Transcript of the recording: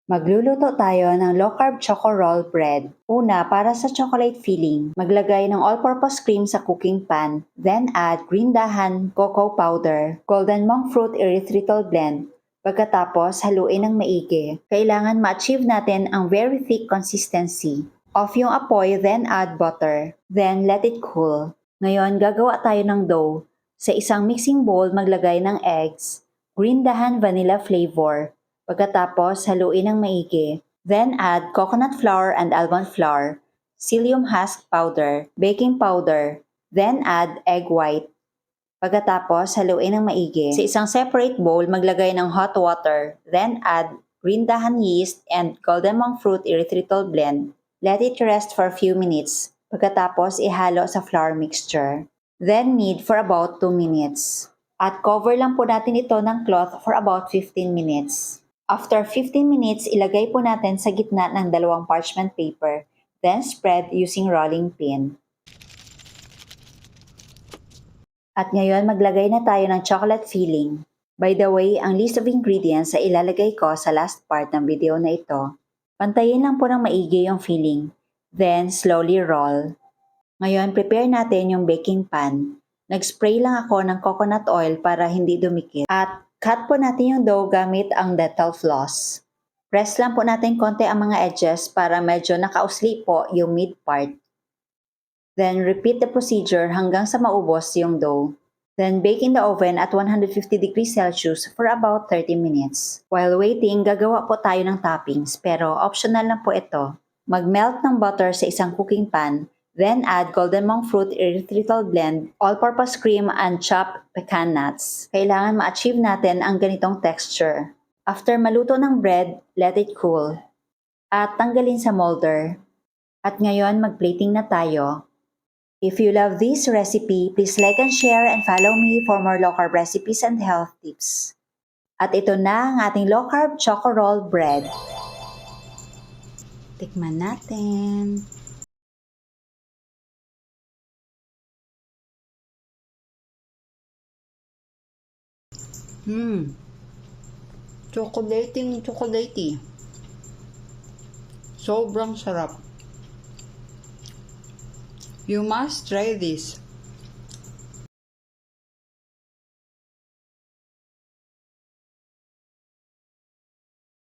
Magluluto tayo ng low-carb choco roll bread. Una, para sa chocolate filling, maglagay ng all-purpose cream sa cooking pan, then add green dahan, cocoa powder, golden monk fruit erythritol blend. Pagkatapos, haluin ng maigi. Kailangan ma-achieve natin ang very thick consistency. Off yung apoy, then add butter. Then let it cool. Ngayon, gagawa tayo ng dough. Sa isang mixing bowl, maglagay ng eggs, green dahan vanilla flavor. Pagkatapos, haluin ng maigi. Then add coconut flour and almond flour, psyllium husk powder, baking powder. Then add egg white. Pagkatapos, haluin ng maigi. Sa isang separate bowl, maglagay ng hot water. Then add green dahan yeast and golden monk fruit erythritol blend. Let it rest for a few minutes. Pagkatapos, ihalo sa flour mixture. Then knead for about 2 minutes. At cover lang po natin ito ng cloth for about 15 minutes. After 15 minutes, ilagay po natin sa gitna ng dalawang parchment paper, then spread using rolling pin. At ngayon, maglagay na tayo ng chocolate filling. By the way, ang list of ingredients ay ilalagay ko sa last part ng video na ito. Pantayin lang po ng maigi yung filling, then slowly roll. Ngayon, prepare natin yung baking pan. Nag-spray lang ako ng coconut oil para hindi dumikit. At cut po natin yung dough gamit ang dental floss. Press lang po natin konti ang mga edges para medyo nakausli po yung mid part. Then repeat the procedure hanggang sa maubos yung dough. Then bake in the oven at 150 degrees Celsius for about 30 minutes. While waiting, gagawa po tayo ng toppings pero optional lang po ito. Mag-melt ng butter sa isang cooking pan. Then add golden monk fruit erythritol blend, all-purpose cream, and chopped pecan nuts. Kailangan ma-achieve natin ang ganitong texture. After maluto ng bread, let it cool. At tanggalin sa molder. At ngayon, mag-plating na tayo. If you love this recipe, please like and share and follow me for more low-carb recipes and health tips. At ito na ang ating low-carb choco roll bread. Tikman natin. Chocolatey. Sobrang sarap. You must try this.